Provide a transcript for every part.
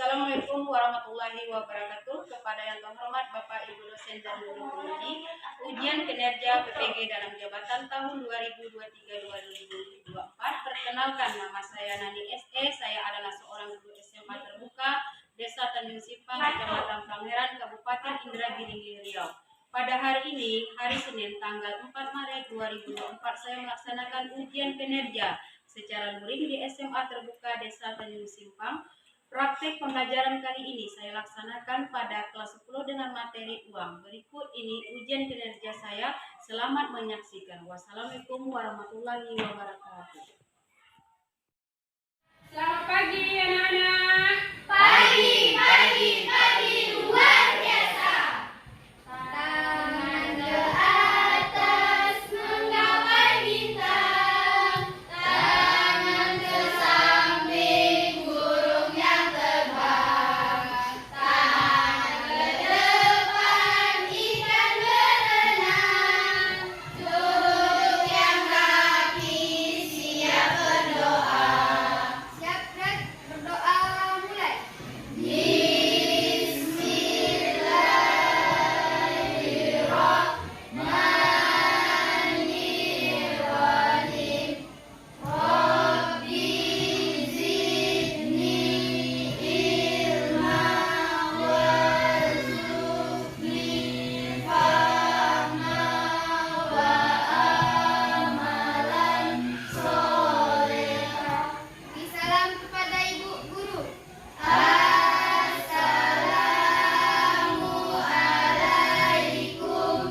Assalamualaikum warahmatullahi wabarakatuh. Kepada yang terhormat Bapak Ibu dosen dan guru penguji, ujian kinerja PPG dalam jabatan tahun 2023-2024. Perkenalkan, nama saya Nani SE. Saya adalah seorang guru SMA terbuka Desa Tanjung Simpang, Kecamatan Pangeran, Kabupaten Indragiri, Riau. Pada hari ini, hari Senin, tanggal 4 Maret 2024, saya melaksanakan ujian kinerja secara luring di SMA terbuka Desa Tanjung Simpang. Praktik pembelajaran kali ini saya laksanakan pada kelas 10 dengan materi uang. Berikut ini ujian kinerja saya. Selamat menyaksikan. Wassalamualaikum warahmatullahi wabarakatuh. Selamat pagi anak-anak. Pagi luar biasa. Tangan ke atas menggapai bintang, Tangan ke samping burung yang terbang. Tangan ke depan ikan berenang. Duduk yang kaki siap berdoa. siap Fred, berdoa mulai. Bismillahirrahmanirrahim. Rabbi zidni ilma warzuqni fahma wa amalan sholehah. Salam kepada Ibu Guru. Assalamualaikum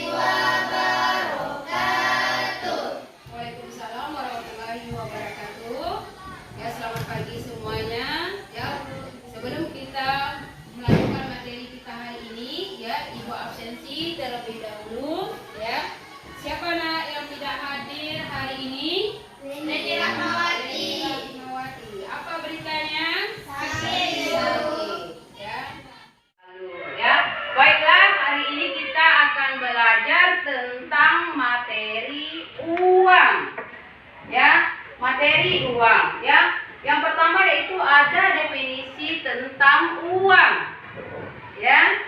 warahmatullahi wabarakatuh. Waalaikumsalam warahmatullahi wabarakatuh. Ya, selamat pagi semuanya. Ya, sebelum kita melanjutkan materi kita hari ini, ya, Ibu absensi terlebih dahulu, ya. Siapa nak yang tidak hadir hari ini? Neni Rahmawati. Rahmawati. Apa beritanya? Sakit. Ya. Lalu, ya. Baiklah, hari ini kita akan belajar tentang materi uang. Ya, materi uang, ya. Yang pertama yaitu ada definisi tentang uang. Ya.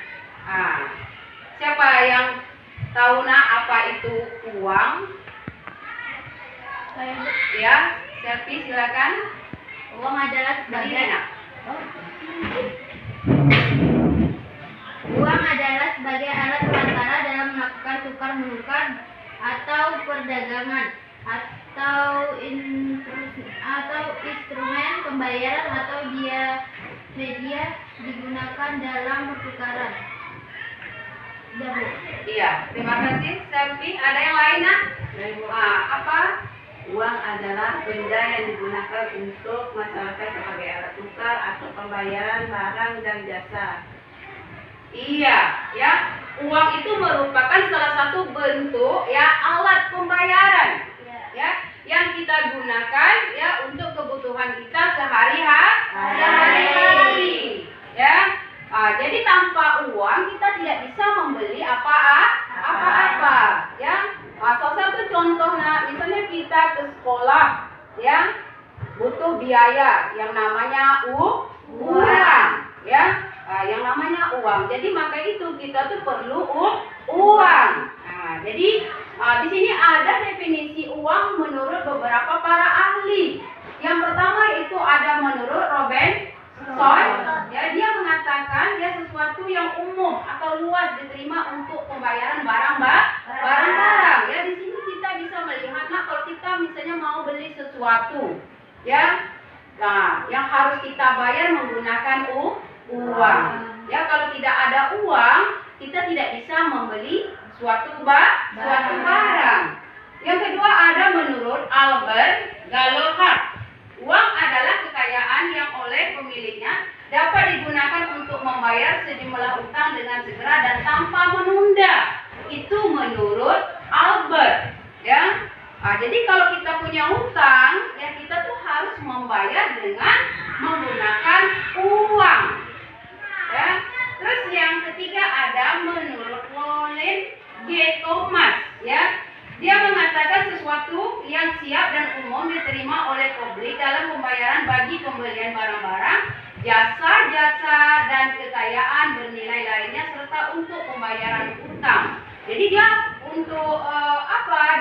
Siapa yang tahu nak apa itu uang? Ya, Selfie silakan. Uang adalah Berdiri, nak. Uang adalah sebagai alat perantara dalam melakukan tukar menukar atau perdagangan atau instrumen pembayaran atau media digunakan dalam pertukaran. Iya, terima kasih Selfie. Ada yang lain nak? Apa? Uang adalah benda yang digunakan untuk masyarakat sebagai alat tukar atau pembayaran barang dan jasa. Iya, ya. Uang itu merupakan salah satu bentuk ya alat pembayaran, ya, yang kita gunakan ya untuk kebutuhan kita sehari-hari, ya. Jadi tanpa uang kita tidak bisa membeli apa-apa, ya. Salah satu contoh, nah, misalnya kita ke sekolah, ya, butuh biaya yang namanya uang, ya. Yang namanya uang. Jadi maka itu kita tuh perlu uang. Jadi di sini ada definisi uang menurut beberapa para ahli. Yang pertama itu ada menurut Robert Soy, ya, dia mengatakan ya sesuatu yang umum atau luas diterima untuk pembayaran barang-barang. Ya, di sini kita bisa melihat, nah, kalau kita misalnya mau beli sesuatu, ya, nah, yang harus kita bayar menggunakan uang. Ya, kalau tidak ada uang, kita tidak bisa membeli suatu barang. Yang kedua ada menurut Albert Galohat. Uang adalah kekayaan yang oleh pemiliknya dapat digunakan untuk membayar sejumlah utang dengan segera dan tanpa menunda. Itu menurut Albert, ya. Jadi kalau kita punya utang, ya kita tuh harus membayar dengan menggunakan uang. Ya. Terus yang ketiga ada menurut Lolen G. Thomas, ya. Dia mengatakan sesuatu yang siap dan umum diterima oleh publik dalam pembayaran bagi pembelian barang-barang, jasa-jasa, dan kekayaan bernilai lainnya serta untuk pembayaran utang. Jadi dia untuk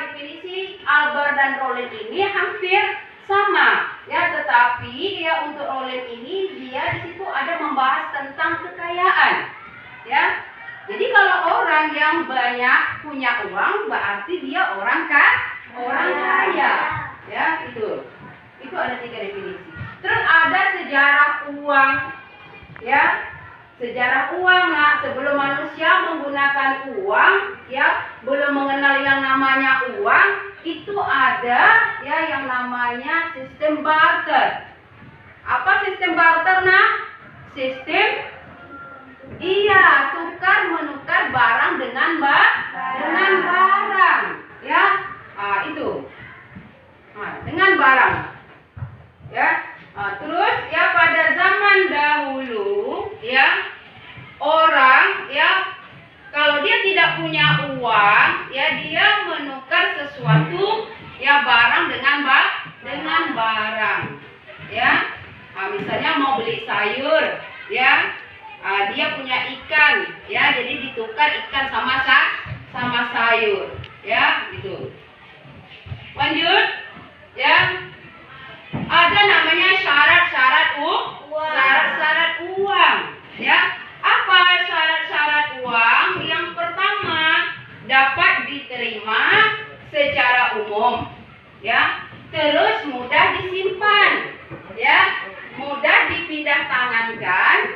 definisi Albert dan Rollin ini hampir sama, ya, tetapi dia untuk Rollin ini dia di situ ada membahas tentang kekayaan, ya. Jadi kalau orang yang banyak punya uang berarti dia orang kaya, ya, itu ada 3 definisi. Terus ada sejarah uang, ya. Sejarah uang, nah, sebelum manusia menggunakan uang, ya, belum mengenal yang namanya uang, itu ada, ya, yang namanya sistem barter. Apa sistem barter, nah? Sistem, iya, tukar menukar barang dengan barang, ya, itu, dengan barang, ya. Terus, ya, pada zaman dahulu, ya, orang, ya, kalau dia tidak punya uang, ya, dia menukar sesuatu, ya, barang dengan barang, ya. Misalnya mau beli sayur, ya, dia punya ikan, ya, jadi ditukar ikan sama sayur, ya, gitu. Lanjut, ya. Ada namanya syarat-syarat uang, ya. Apa syarat-syarat uang? Yang pertama, dapat diterima secara umum, ya. Terus mudah disimpan, ya. Mudah dipindah tangankan,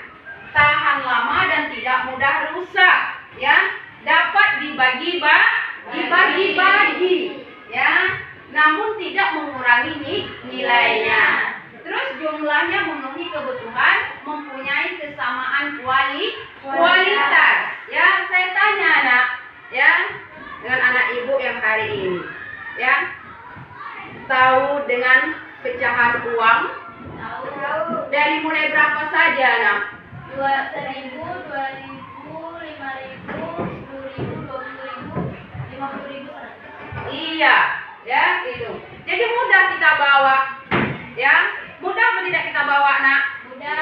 tahan lama dan tidak mudah rusak, ya. Dapat dibagi-bagi, ya. Namun tidak mengurangi nilainya. Terus jumlahnya memenuhi kebutuhan, mempunyai kesamaan kualitas. Ya, saya tanya, Nak, ya, dengan anak ibu yang hari ini, ya, tahu dengan pecahan uang? Tahu. Dari mulai berapa saja, Nak? 2.000, 2.000, 5.000, 10.000, 20.000, 50.000. Iya, ya, itu. Jadi mudah kita bawa, ya. Mudah apa tidak kita bawa, Nak? Mudah.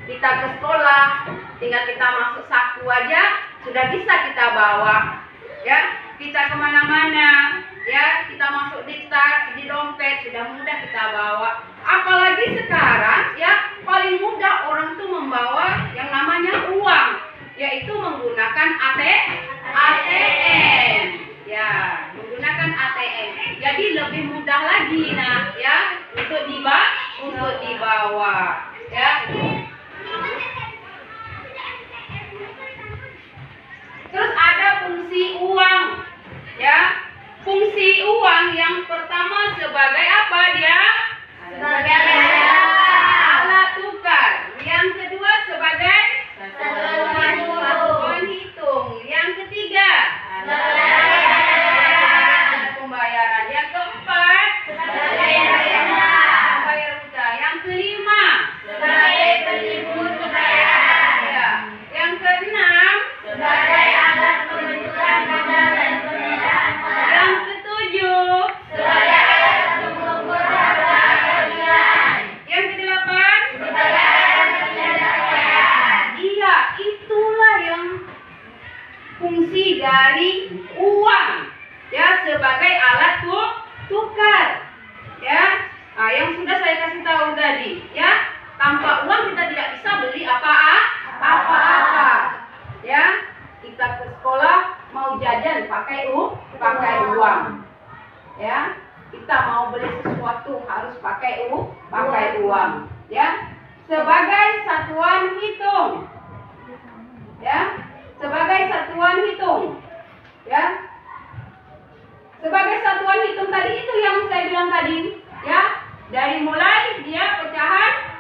Kita ke sekolah, tinggal kita masuk saku aja, sudah bisa kita bawa, ya. Kita kemana-mana, ya, kita masuk di tas, di dompet, sudah mudah kita bawa. Apalagi sekarang, ya, paling mudah orang tuh membawa yang namanya uang, yaitu menggunakan ATM, ya, menggunakan ATM. Jadi lebih mudah lagi, Nak, ya, untuk dibawa, ya. Terus ada fungsi uang, ya. Fungsi uang yang pertama sebagai apa dia? Sebagai alat tukar. Yang kedua sebagai satuan hitung. Yang ketiga pembayaran. Yang keempat pembayar utang. Yang kelima sebagai penimbun kekayaan. ya. Yang keenam Sebagai alat pembentukan modal dan pemindahan modal. yang ketujuh Sebagai alat untuk mengukur harga keadilan. yang kedelapan Sebagai alat penyandang kekayaan. iya, itulah yang fungsi dari uang, ya, sebagai alat tukar, ya. Yang sudah saya kasih tahu tadi, ya, tanpa uang kita tidak bisa beli apa-apa, ya. Kita ke sekolah mau jajan pakai uang, ya. Kita mau beli sesuatu harus pakai uang, ya. Sebagai satuan hitung, ya. Sebagai satuan hitung, ya. Sebagai satuan hitung tadi itu yang saya bilang tadi, ya. Dari mulai dia pecahan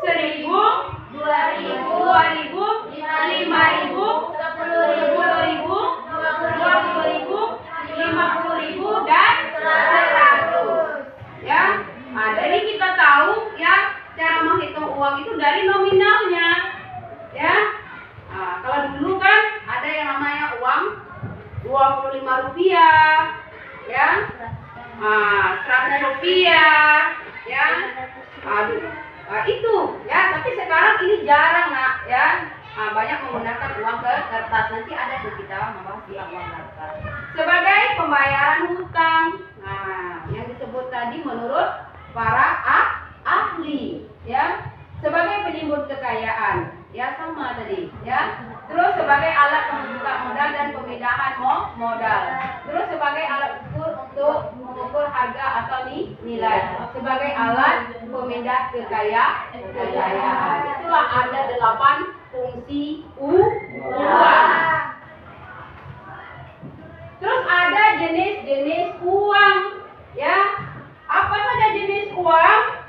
1.000, 2.000, 2.000, 5.000, 10.000, 10.000, 20.000, 50.000 dan 100. Ya. Dari kita tahu, ya, cara menghitung uang itu dari nominalnya, ya. Kalau dulu kan ada yang namanya uang Rp25, ya. 100 rupiah, ya. Itu, ya. Tapi sekarang ini jarang, nak, ya. Banyak menggunakan uang kertas. Nanti ada tuh kita membahas tentang uang kertas. Sebagai pembayaran hutang, yang disebut tadi menurut para ahli, ya. Sebagai penimbun kekayaan, ya sama tadi, ya. Terus sebagai alat membuka modal dan pemindahan modal. Terus sebagai alat ukur untuk mengukur harga atau nilai. Sebagai alat pemindah kekayaan. Itulah ada 8 fungsi uang. Terus ada jenis-jenis uang, ya. Apa saja jenis uang?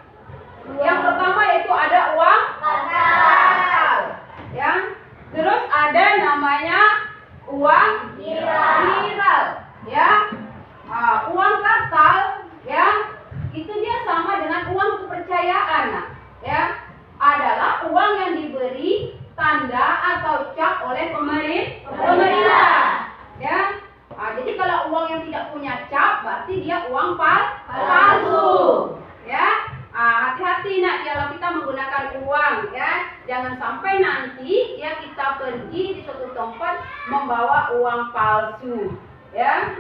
Yang pertama yaitu ada uang kartal, ya. Terus ada namanya uang viral, ya. Uang kartal, ya, itu dia sama dengan uang kepercayaan, ya. Adalah uang yang diberi tanda atau cap oleh pemerintah, ya. Jadi kalau uang yang tidak punya cap berarti dia uang palsu, ya. Hati-hati, nak, kalau kita menggunakan uang, ya. Jangan sampai nanti, ya, kita pergi di suatu tempat membawa uang palsu, ya.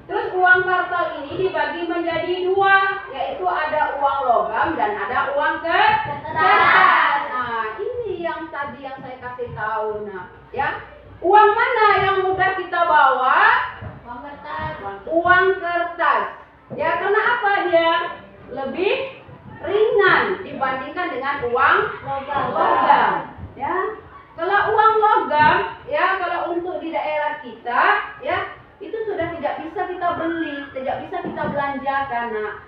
Terus uang kartal ini dibagi menjadi 2, yaitu ada uang logam dan ada uang kertas. Ini yang tadi yang saya kasih tahu, nak, ya. Uang mana yang mudah kita bawa? Uang kertas. Uang kertas. Ya, karena apa dia? Lebih ringan dibandingkan dengan uang logam, ya. Kalau uang logam, ya, kalau untuk di daerah kita, ya, itu sudah tidak bisa kita beli, tidak bisa kita belanjakan, nak,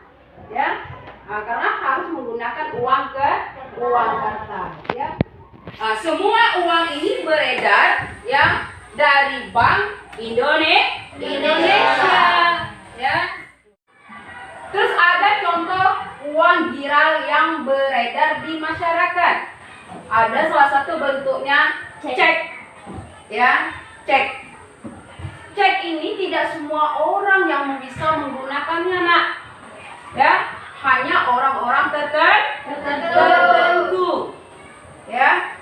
ya. Karena harus menggunakan uang kertas, ya. Semua uang ini beredar, ya, dari Bank Indonesia, ya. Terus ada contoh uang giral yang beredar di masyarakat. Ada salah satu bentuknya cek, ya, cek. Cek ini tidak semua orang yang bisa menggunakannya, nak, ya. Hanya orang-orang tertentu, ya.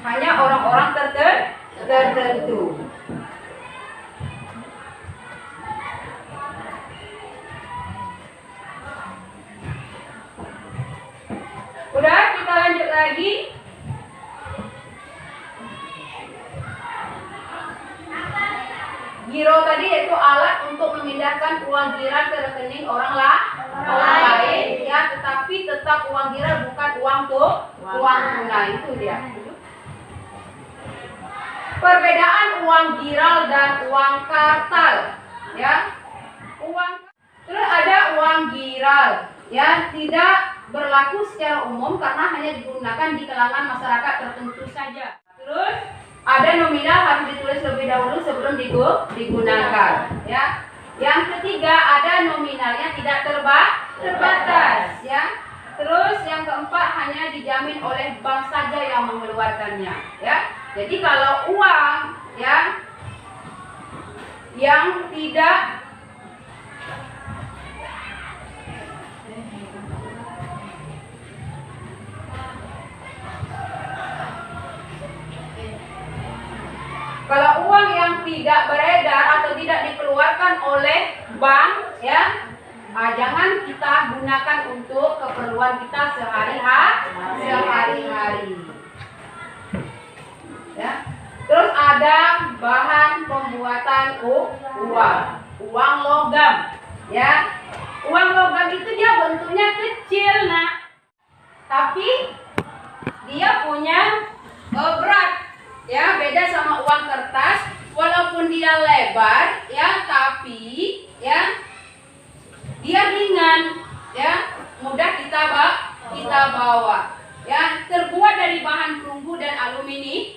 Hanya orang-orang tertentu. Udah, kita lanjut lagi. Giro tadi yaitu alat untuk memindahkan uang giral ke rekening orang lain, ya, tetapi tetap uang giral bukan uang tunai, itu dia. Perbedaan uang giral dan uang kartal, ya. Terus ada uang giral, ya, tidak berlaku secara umum karena hanya digunakan di kalangan masyarakat tertentu saja. Terus ada nominal harus ditulis lebih dahulu sebelum digunakan, ya. Yang ketiga ada nominalnya tidak terbatas, ya. Terus yang keempat hanya dijamin oleh bank saja yang mengeluarkannya, ya. Jadi kalau uang, ya, yang tidak kalau uang yang tidak beredar atau tidak dikeluarkan oleh bank, ya, jangan kita gunakan untuk keperluan kita sehari-hari, ya. Terus ada bahan pembuatan uang logam, ya. Uang logam itu dia bentuknya kecil, nak, tapi dia punya berat, ya, beda sama uang kertas. Walaupun dia lebar, ya, tapi, ya, dia ringan, ya, mudah kita bawa, ya. Terbuat dari bahan perunggu dan aluminium.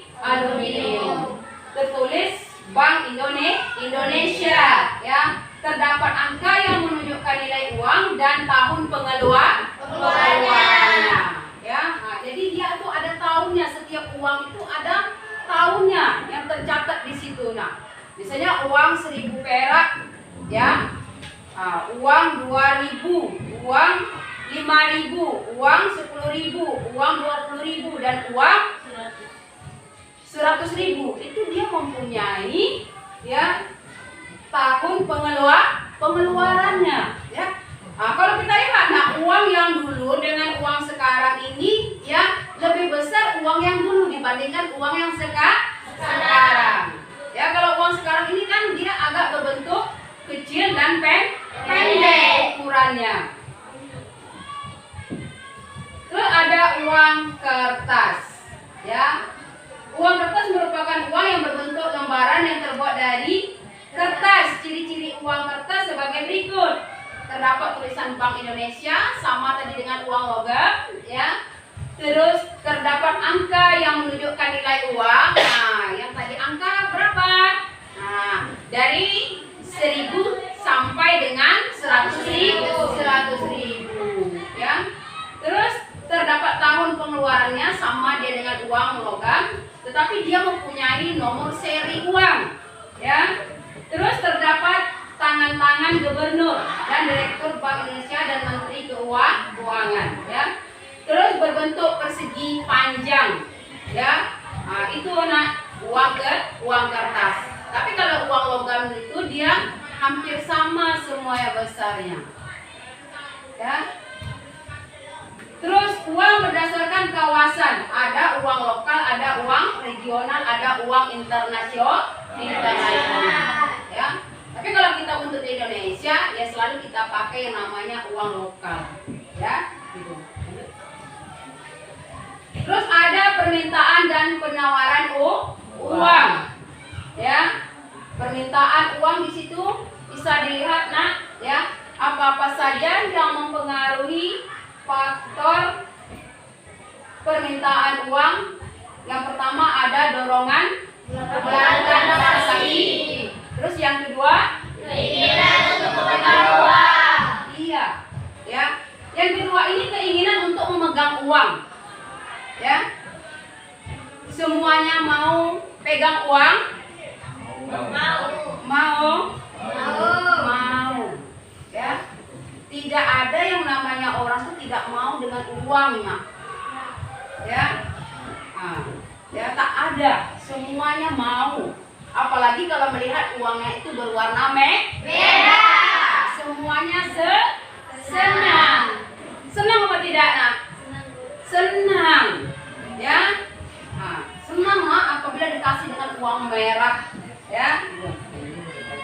Tertulis Bank Indonesia, ya. Terdapat angka yang menunjukkan nilai uang dan tahun pengeluarannya, ya. Jadi dia tuh ada tahunnya, setiap uang itu ada tahunnya yang tercatat di situ, nah. Misalnya uang 1.000 perak, ya, uang 2.000, uang 5.000, uang 10.000, uang 20.000, dan uang 100.000. Itu dia mempunyai, ya, tahun pengeluarannya, ya. Kalau kita lihat, nah, uang yang dulu dengan uang sekarang ini, ya, lebih besar uang yang dulu dibandingkan uang yang sekarang. Ya, kalau uang sekarang ini kan dia agak berbentuk kecil dan pendek ukurannya. Terus ada uang kertas, ya. Uang kertas merupakan uang yang berbentuk lembaran yang terbuat dari kertas. Ciri-ciri uang kertas sebagai berikut. Terdapat tulisan Bank Indonesia sama tadi dengan uang logam, ya. Terus terdapat angka yang menunjukkan nilai uang. Nah, yang tadi angka berapa? Nah, dari 1.000 sampai dengan 100.000, ya. Terus terdapat tahun pengeluarannya sama dia dengan uang logam, tetapi dia mempunyai nomor seri uang, ya. Terus terdapat tangan-tangan gubernur dan direktur Bank Indonesia dan Menteri Keuangan, ya. Terus berbentuk persegi panjang, ya. Nah, itu uang kertas. Tapi kalau uang logam itu dia hampir sama semuanya besarnya, ya. Terus uang berdasarkan kawasan, ada uang lokal, ada uang regional, ada uang internasional, ya. Tapi kalau kita untuk di Indonesia, ya selalu kita pakai yang namanya uang lokal, ya. Gitu. Terus ada permintaan dan penawaran uang, ya. Permintaan uang di situ bisa dilihat, nak, ya, apa-apa saja yang mempengaruhi faktor permintaan uang. Yang pertama ada dorongan pelanggan pasari. Terus yang kedua, keinginan untuk memegang uang. iya, ya. Yang kedua ini keinginan untuk memegang uang, ya. Semuanya mau pegang uang? Mau, ya. Tidak ada yang namanya orang tuh tidak mau dengan uang, nak, ya. Ya, tak ada, semuanya mau. Apalagi kalau melihat uangnya itu berwarna merah, semuanya senang. Senang apa tidak, nak? Senang, ya. Senang, nak, apabila dikasih dengan uang merah, ya.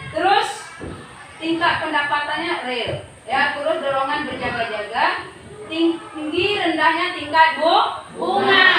Terus tingkat pendapatannya real, ya. Terus dorongan berjaga-jaga, tinggi rendahnya tingkat bunga,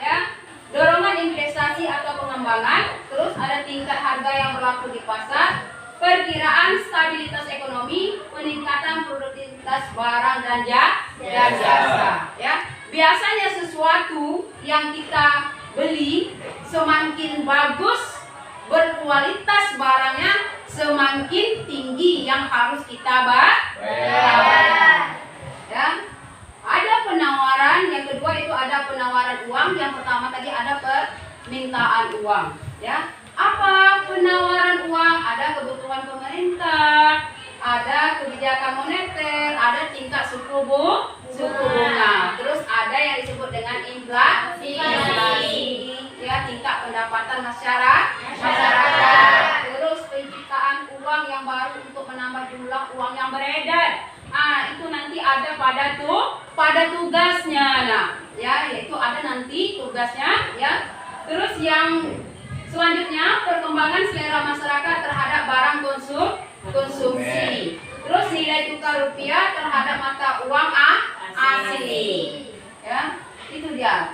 ya. Dorongan investasi atau pengembangan. Terus ada tingkat harga yang berlaku di pasar, perkiraan stabilitas ekonomi, peningkatan produktivitas barang dan jasa, ya. Biasanya sesuatu yang kita beli semakin bagus, berkualitas barangnya, semakin tinggi yang harus kita bayar, ya. Ada penawaran, yang kedua itu ada penawaran uang, yang pertama tadi ada permintaan uang, ya. Apa penawaran uang? Ada kebutuhan pemerintah, ada kebijakan moneter, ada tingkat suku bunga, terus ada yang disebut dengan inflasi, ya, tingkat pendapatan masyarakat, terus penciptaan uang yang baru untuk menambah jumlah uang yang beredar. Itu nanti ada pada tugasnya, nah, ya, yaitu ada nanti tugasnya, ya. Terus yang selanjutnya perkembangan selera masyarakat terhadap barang konsumsi. Terus nilai tukar rupiah terhadap mata uang asli, ya. Itu dia.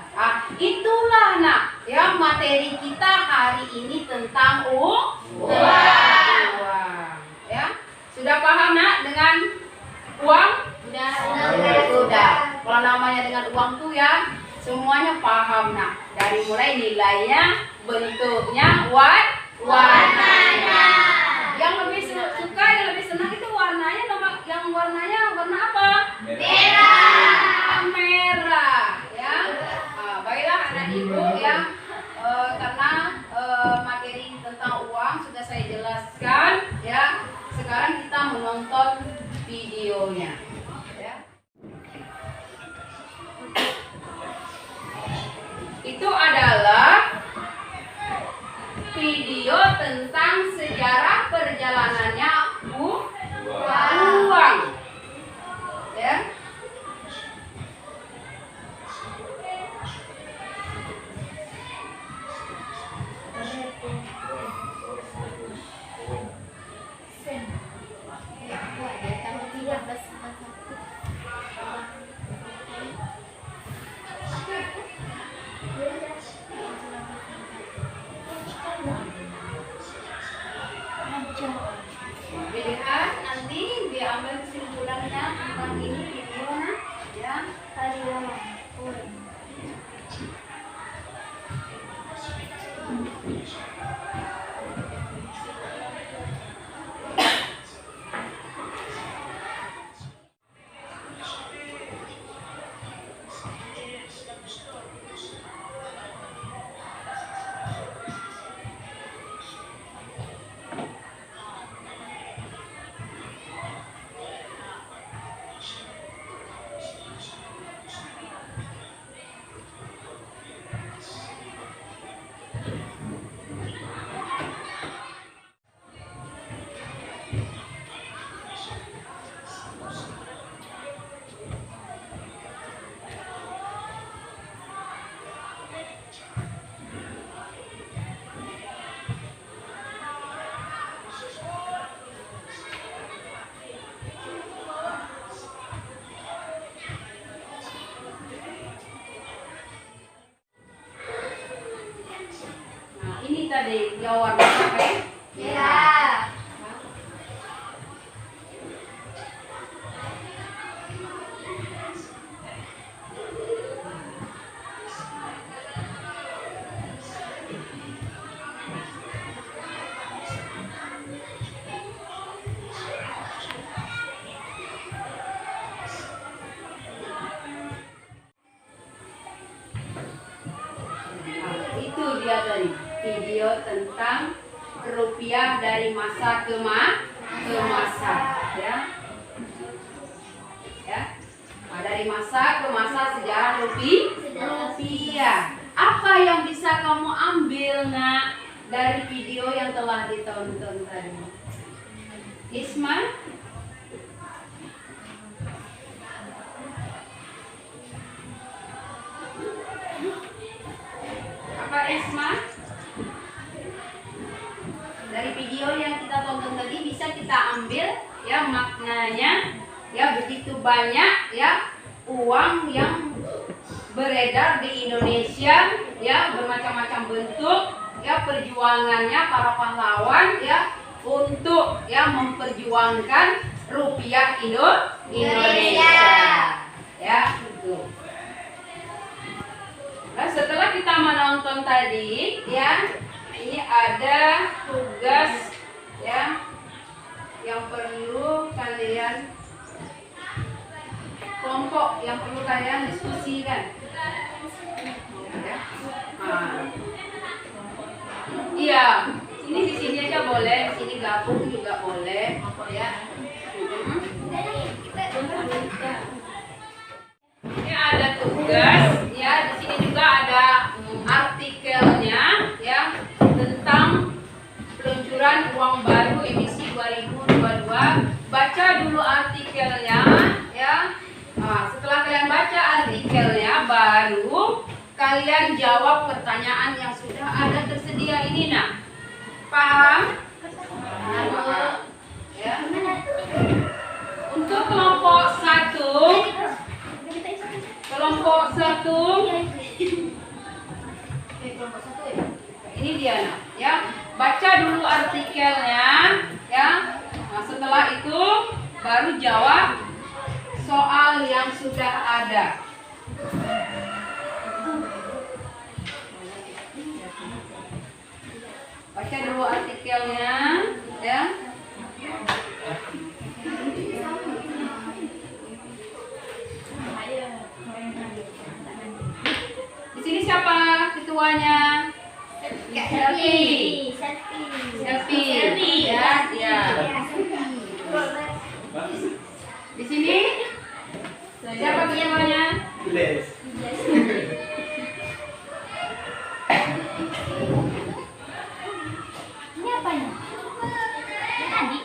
Itulah, nak, ya, materi kita hari ini tentang uang, ya. Sudah paham, nak, dengan uang? Sudah. Kalau namanya dengan uang tuh, ya, semuanya paham, nak. Dari mulai nilainya, bentuknya, warnanya. Yang lebih suka, yang lebih senang itu warnanya, yang warnanya warna apa? Merah, ya. Baiklah anak ibu, ya, karena materi tentang uang sudah saya Dilihat nanti diambil kesimpulannya tentang ini video nah ya. Nah, ini tadi jawab apa? Ya. Nah, itu dia tadi video tentang rupiah dari masa ke masa ya. Ya. Nah, dari masa ke masa sejarah rupiah. Apa yang bisa kamu ambil nak dari video yang telah ditonton tadi? Isma? Apa Isma? Dari video yang kita tonton tadi bisa kita ambil ya maknanya ya begitu banyak ya uang yang beredar di Indonesia ya bermacam-macam bentuk ya perjuangannya para pahlawan ya untuk ya memperjuangkan rupiah Indonesia ya itu. Nah, setelah kita menonton tadi ya ini ada tugas ya yang perlu kalian kelompok yang perlu kalian diskusikan. Ya. Nah. Iya, ini di sini aja boleh, di sini gabung juga boleh, ya. Ini ada tugas, ya. Di sini juga ada artikelnya, ya, tentang peluncuran uang baru emisi 2022. Baca dulu artikelnya, ya. Nah, setelah kalian baca artikelnya, baru kalian jawab pertanyaan yang sudah ada tersedia ini, nah. Paham? Ya. Untuk kelompok 1, ini dia, nah, ya. Baca dulu artikelnya, ya. Nah, setelah itu baru jawab soal yang sudah ada. Baca dulu artikelnya, ya. Di sini siapa ketuanya? Selfie. Ya, ya. Di sini siapa ketuanya? Ini apanya? Ini tadi.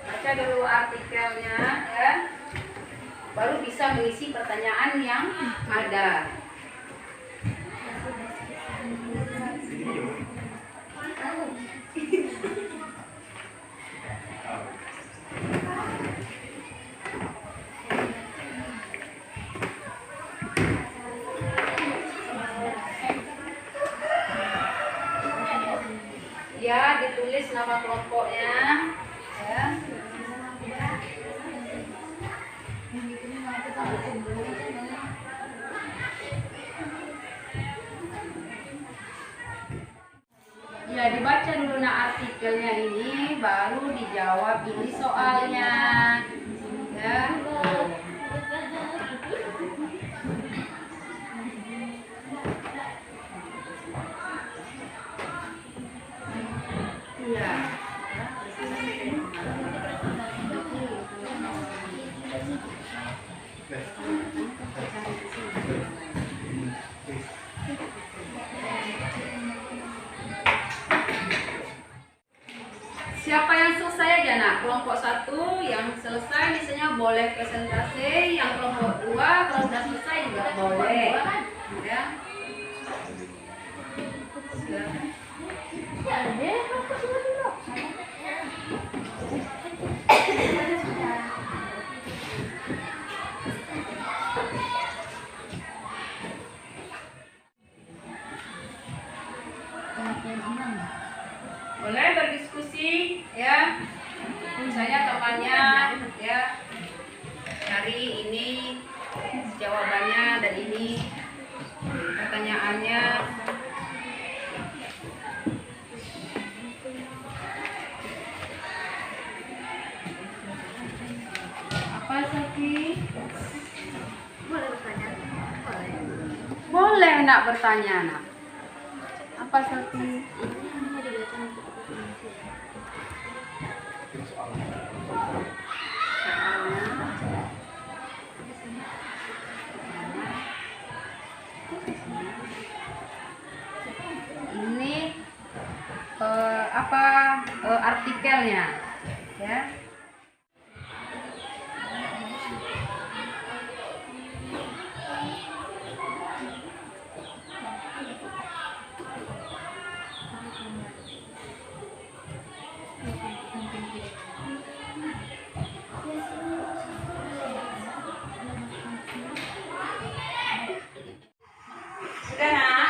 Baca dulu artikelnya, ya. Baru bisa mengisi pertanyaan yang ada. Ya, ditulis nama kelompoknya. Ya. Ya, dibaca dulu artikelnya ini, baru dijawab ini soalnya. Ya. Iya. Siapa yang selesai aja nak? Kelompok 1 yang selesai misalnya boleh presentasi, yang kelompok 2 kalau sudah selesai juga boleh. Ya. Boleh berdiskusi ya, misalnya temannya ya cari ini jawabannya dan ini pertanyaannya. Apa Sofi? Boleh bertanya? Boleh. Boleh nak bertanya nak. Apa Sofi? Ini artikelnya ya. Sudah nak?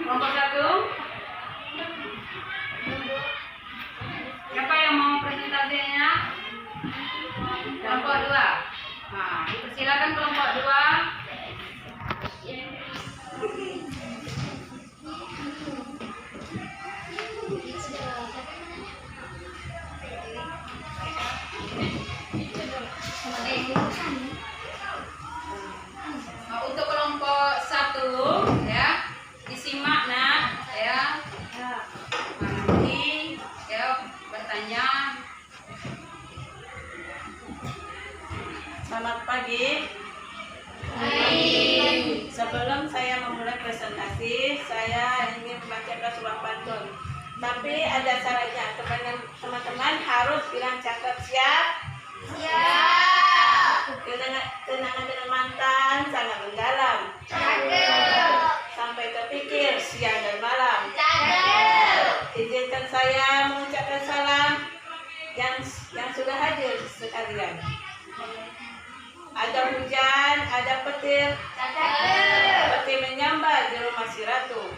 Kelompok 1. Siapa yang mau presentasinya? Kelompok 2. Nah, dipersilakan kelompok 2. Selamat pagi. Sebelum saya memulai presentasi, saya ingin membacakan sebuah pantun. Tapi ada syaratnya, teman-teman harus bilang cakep. Siap? Kenangan dengan mantan sangat mendalam. Sampai terpikir siang dan malam. Izinkan saya mengucapkan salam yang sudah hadir sekalian. Ada hujan, ada petir. Petir menyambar di rumah si ratu.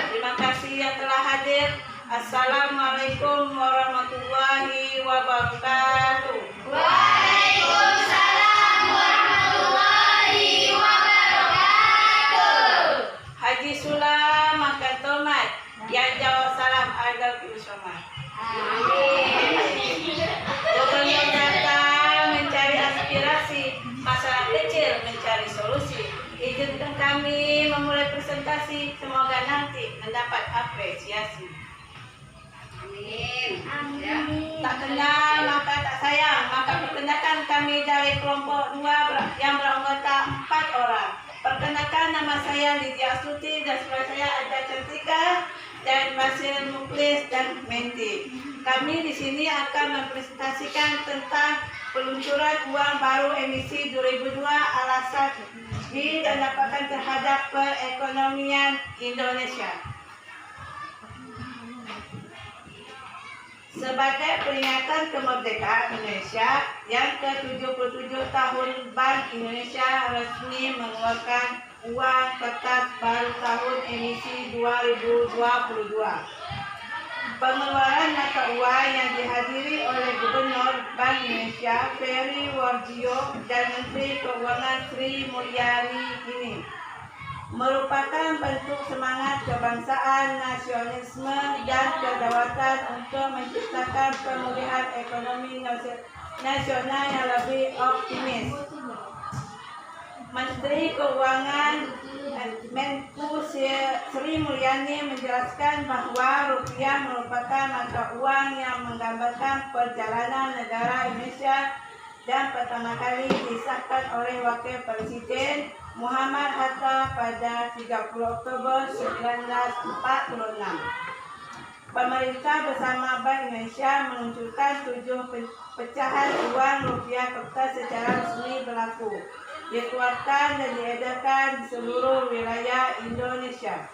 Terima kasih yang telah hadir. Assalamualaikum warahmatullahi wabarakatuh. Waalaikumsalam warahmatullahi wabarakatuh. Haji Sulam makan tomat. Yang jawab salam Adal Somad. Gubernur datang mencari aspirasi, masalah kecil mencari solusi. Izinkan kami memulai presentasi, semoga nanti mendapat apresiasi. Tak kenal maka tak sayang, maka perkenalkan kami dari kelompok 2 yang beranggota 4 orang. Perkenalkan, nama saya Lydia Astuti dan sebelah saya ada Cantika dan Basil Muklis dan Menti. Kami di sini akan mempresentasikan tentang peluncuran uang baru emisi 2002 alasan didampak terhadap perekonomian Indonesia. Sebagai peringatan kemerdekaan Indonesia yang ke-77 tahun, Bank Indonesia resmi mengeluarkan uang kertas baru tahun emisi 2022. Pengeluaran mata uang yang dihadiri oleh Gubernur Bank Indonesia Ferry Warjio dan Menteri Keuangan Sri Mulyani ini merupakan bentuk semangat kebangsaan, nasionalisme, dan kedaulatan untuk menciptakan pemulihan ekonomi nasional yang lebih optimis. Menteri Keuangan Menku Sri Mulyani menjelaskan bahwa rupiah merupakan mata uang yang menggambarkan perjalanan negara Indonesia dan pertama kali disahkan oleh Wakil Presiden Muhammad Hatta pada 30 Oktober 1946. Pemerintah bersama Bank Indonesia meluncurkan 7 pecahan uang rupiah kertas secara resmi berlaku, dikeluarkan dan diedarkan di seluruh wilayah Indonesia.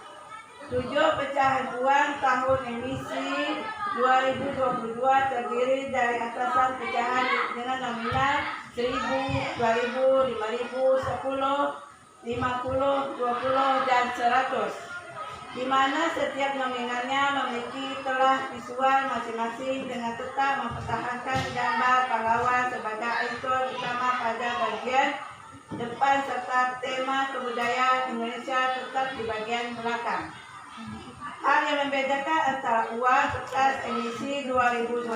7 pecahan uang tahun emisi 2022 terdiri dari atasan pecahan dengan nominal 1.000, 2.000, 5.000, 10, 50, 20, dan 100, di mana setiap nominalnya memiliki telah visual masing-masing dengan tetap mempertahankan gambar pahlawan sebagai ikon utama pada bagian depan serta tema kebudayaan Indonesia tetap di bagian belakang. Hal yang membedakan antara uang kertas emisi 2022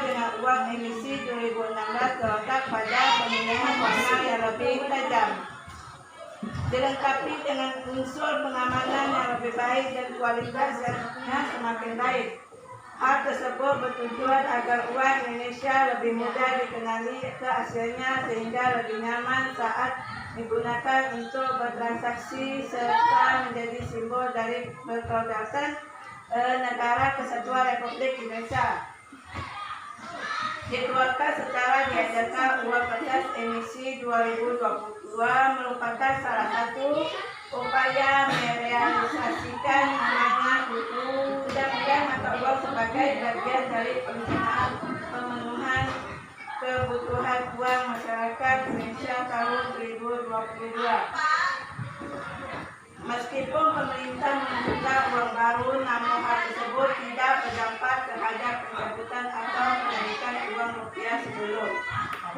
dengan uang emisi 2016 terletak pada pemilihan warna yang lebih tajam, dilengkapi dengan unsur pengamanan yang lebih baik dan kualitasnya semakin baik. Hal tersebut bertujuan agar uang Indonesia lebih mudah dikenali keasliannya sehingga lebih nyaman saat digunakan untuk bertransaksi serta menjadi simbol dari kedaulatan Negara Kesatuan Republik Indonesia. Dikeluarkan secara diedarkan uang kertas emisi 2022 merupakan salah satu upaya merealisasikan amanat undang-undang mata uang sebagai bagian dari perencanaan pemenuhan kebutuhan uang masyarakat Indonesia tahun 2022. Meskipun pemerintah membuka uang baru, namun hal tersebut tidak berdampak terhadap pencabutan atau penarikan uang rupiah sebelum.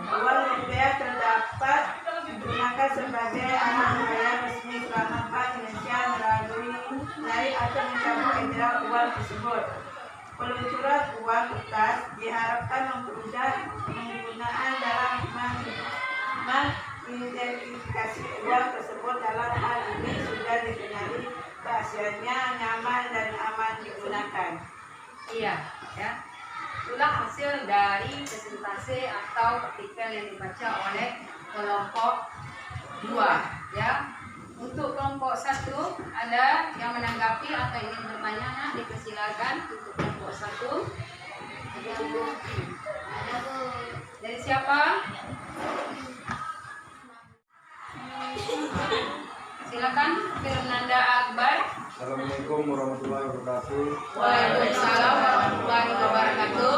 Uang rupiah terdapat digunakan sebagai alat bayar resmi selama Bank Indonesia melalui atau mencabut edaran uang tersebut. Peluncuran uang kertas diharapkan mempermudah penggunaan dalam mengidentifikasi uang tersebut. Dalam hal ini sudah dikenali keasliannya, nyaman dan aman digunakan. Iya, ya. Itulah hasil dari presentasi atau artikel yang dibaca oleh kelompok 2 ya. Untuk kelompok 1 ada yang menanggapi atau ingin bertanya, nak dipersilakan untuk kelompok 1. Ada Bu. Dari siapa? Silakan Fernanda Akbar. Assalamualaikum warahmatullahi wabarakatuh. Waalaikumsalam warahmatullahi wabarakatuh.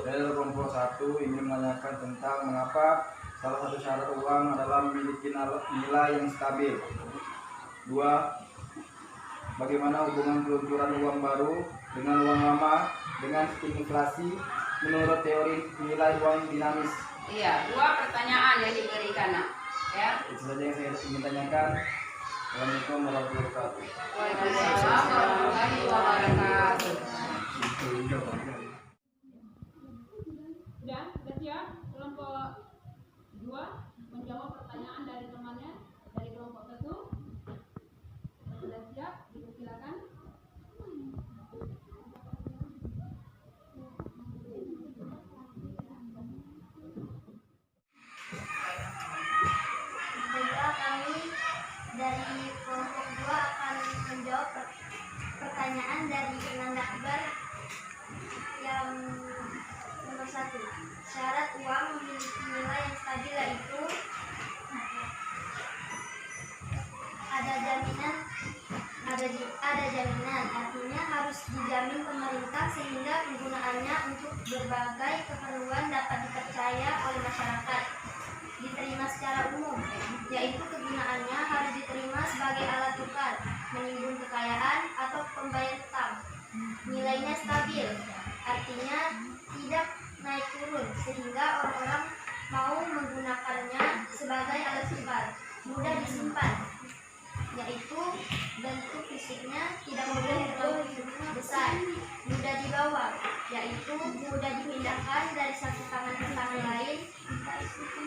Saya dari kelompok 1 ingin menanyakan tentang mengapa salah satu syarat uang adalah memiliki nilai yang stabil. 2. Bagaimana hubungan peluncuran uang baru dengan uang lama dengan inflasi menurut teori nilai uang dinamis? Iya, 2 pertanyaan yang diberikan, nak. Ya. Itu saja yang saya ingin tanyakan. Assalamualaikum warahmatullahi wabarakatuh. Waalaikumsalam warahmatullahi wabarakatuh. Sudah siap kelompok 2 menjawab pertanyaan dari temannya dari kelompok 1? Sudah siap? Silakan. Juga kami dari kelompok 2 akan menjawab pertanyaan dari Fernanda Akbar yang nomor 1. Syarat uang memiliki nilai yang stabil yaitu ada jaminan, artinya harus dijamin pemerintah sehingga penggunaannya untuk berbagai keperluan dapat dipercaya oleh masyarakat. Diterima secara umum, yaitu kegunaannya harus diterima sebagai alat tukar, menimbun kekayaan atau pembayar utang. Nilainya stabil, artinya tidak naik turun sehingga orang-orang mau menggunakannya sebagai alat tukar. Mudah disimpan, yaitu bentuk fisiknya tidak boleh terlalu besar. Mudah dibawa, yaitu mudah dipindahkan dari satu tangan ke tangan lain.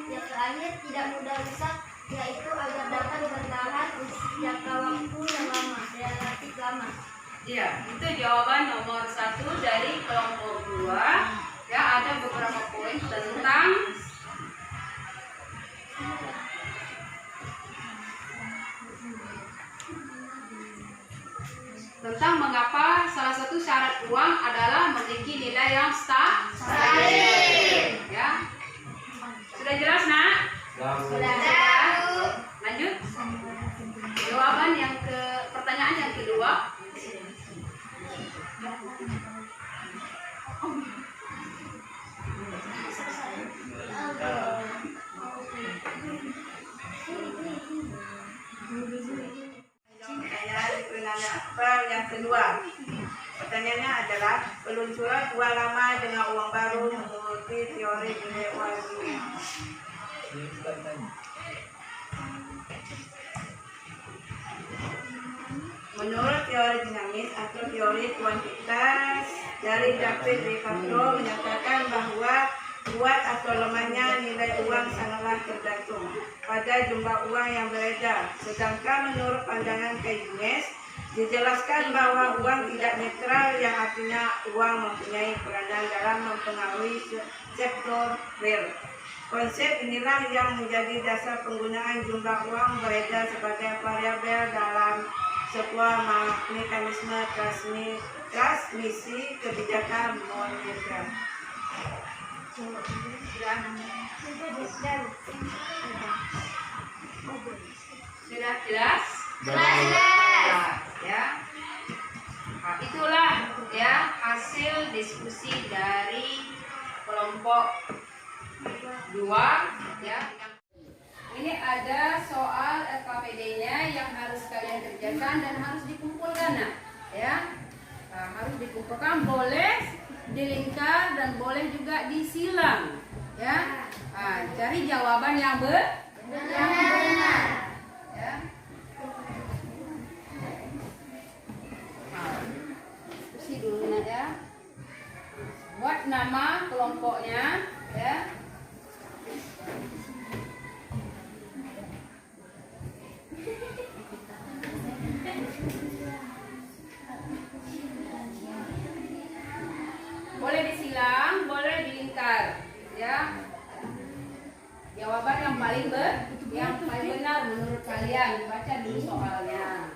Yang terakhir tidak mudah rusak, yaitu agar dapat bertahan untuk jangka waktu yang lama, relatif lama. Iya, itu jawaban nomor 1 dari kelompok 2. Ya, ada beberapa poin tentang mengapa salah satu syarat uang adalah memiliki nilai yang stabil. Ya, sudah jelas, nak? Sudah. Lanjut. Jawaban yang pertanyaan yang kedua. Pertanyaan Akbar yang kedua. Pertanyaannya adalah peluncuran uang lama dengan uang baru menurut teori nilai uang dunia. Menurut teori dinamis atau teori kuantitas dari David Ricardo menyatakan bahwa kuat atau lemahnya nilai uang sangatlah tergantung pada jumlah uang yang beredar. Sedangkan menurut pandangan Keynes dijelaskan bahwa uang tidak netral, yang artinya uang mempunyai peranan dalam mempengaruhi sektor real. Konsep inilah yang menjadi dasar penggunaan jumlah uang beredar sebagai variabel dalam sebuah mekanisme transmisi kebijakan moneter. Sudah jelas? Ya. Nah, itulah ya hasil diskusi dari kelompok 2 ya. Ini ada soal LKPD-nya yang harus kalian kerjakan dan harus dikumpulkan, nah, ya. Nah, harus dikumpulkan, boleh dilingkar dan boleh juga disilang, ya. Nah, cari jawaban yang benar. Ya. Isi dulu, nah, ya. Buat nama kelompoknya, ya. Boleh disilang. Ya. Jawaban yang paling benar menurut kalian. Baca dulu soalnya.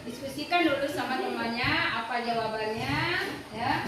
Diskusikan dulu sama temannya apa jawabannya, ya.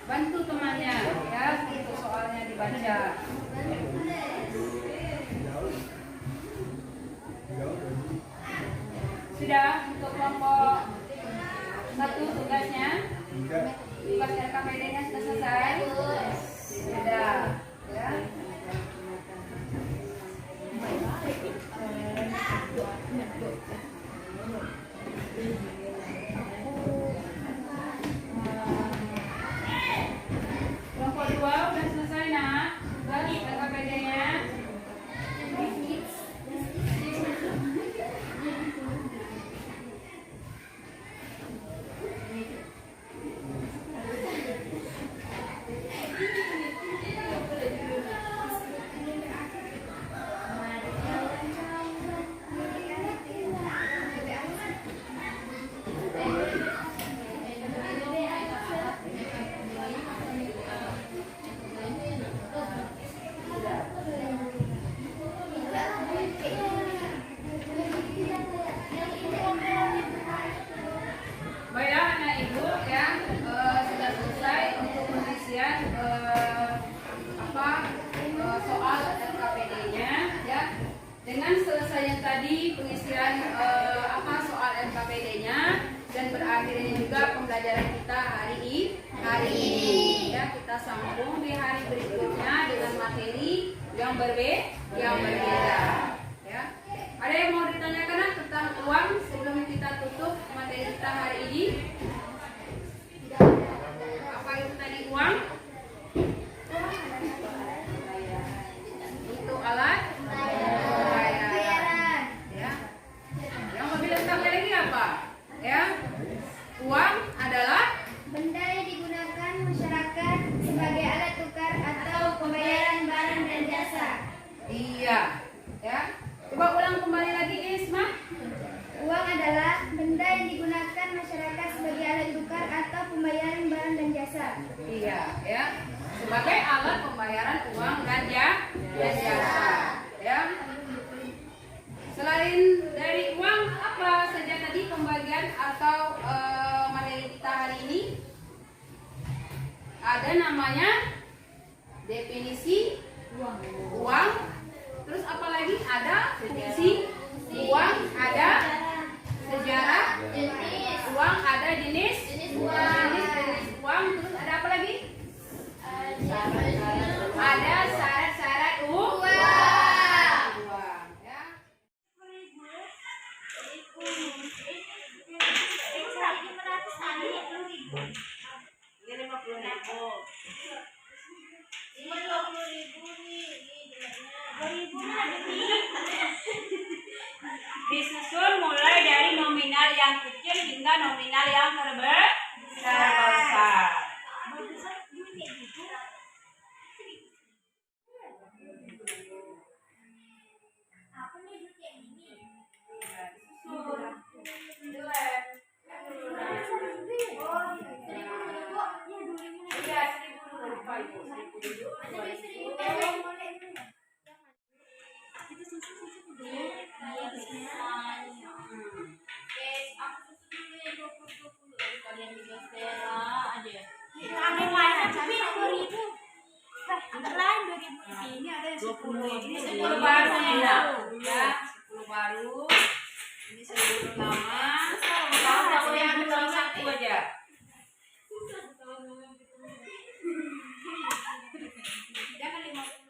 Bantu temannya, ya, untuk soalnya dibaca. Sudah untuk kelompok 1 tugasnya? Tugas RKPD-nya sudah selesai? Sudah, ya. Kelompok 2 udah selesai, nak? Tugas RKPD-nya? Baiklah anak ibu, ya, sudah selesai untuk pengisian soal RKPD-nya, ya. Dengan selesainya tadi pengisian soal RKPD-nya dan berakhirnya juga pembelajaran kita hari ini, ya, kita sambung di hari berikutnya dengan materi yang berbeda, ya. Ada yang mau ditanyakan tentang uang sebelum kita tutup materi kita hari ini? Apa itu tadi uang? Itu alat pembayaran. Ya. Yang lebih lengkapnya lagi apa? Ya. Uang adalah Benda yang digunakan masyarakat sebagai alat tukar atau pembayaran barang dan jasa. iya, ya. Coba ulang kembali lagi, Isma. Uang adalah benda yang digunakan masyarakat sebagai alat tukar atau pembayaran barang dan jasa. Iya, ya. Sebagai alat pembayaran uang dan jasa, ya. Selain dari uang, apa saja tadi pembagian atau materi kita hari ini? ada namanya definisi uang. Terus apa lagi? Ada fungsi uang, ada sejarah uang, ada jenis uang. Terus ada apa lagi? Ada syarat-syarat uang. Ya. Ini 50.000. Disusun mulai dari nominal yang kecil hingga nominal yang terbesar. Ini ada yang 20.000. Ini 10 baru ya. Ya, 10 baru. Ini 10 pertama. Kalau nggak boleh ambil salah satu aja. jangan 50.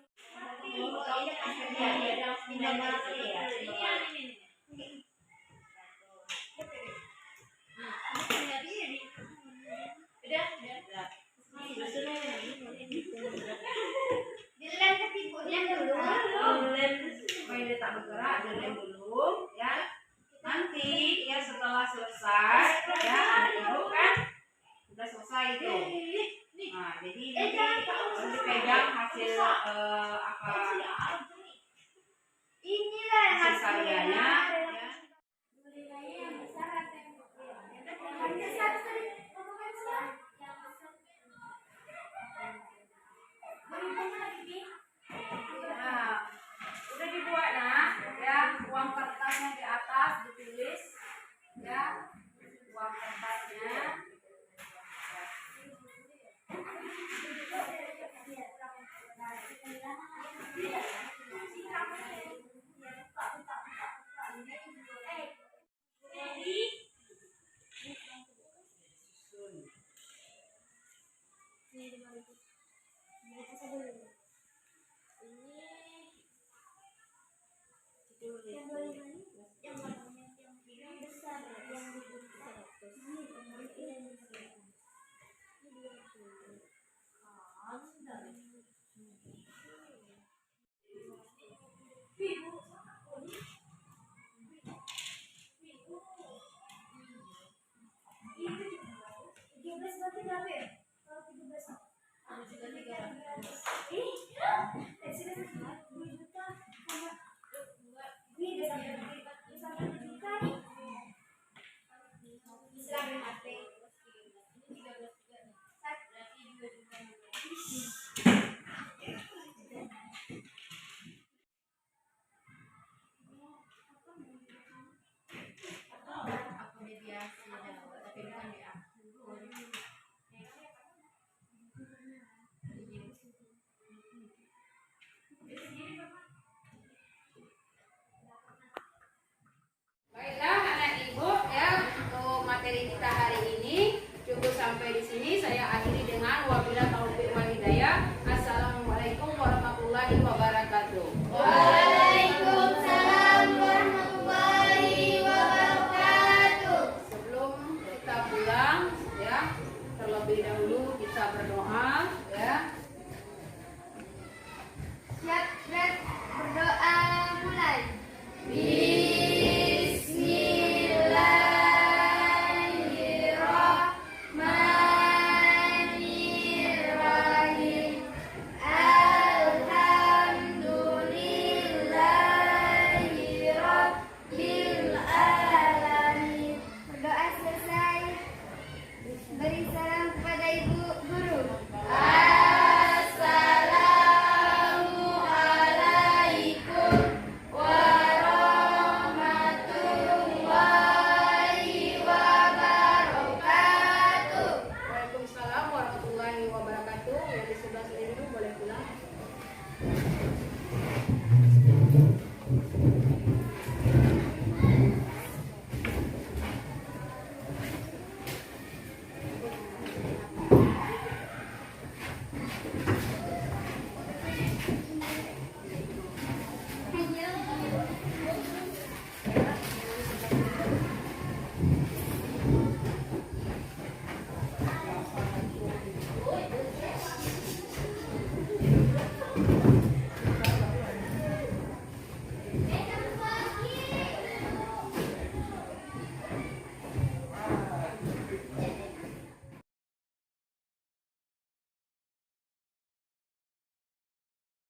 Supaya dia tak bergerak, dilem dulu ya. Nanti ya setelah selesai ya, anak ibu kan udah selesai itu. Nah, jadi nanti harus dipegang hasil hasil karyanya ya. Nah, udah dibuat nah, ya uang kertasnya di atas ditulis, ya uang kertasnya. Berapa ya? Kalau 17.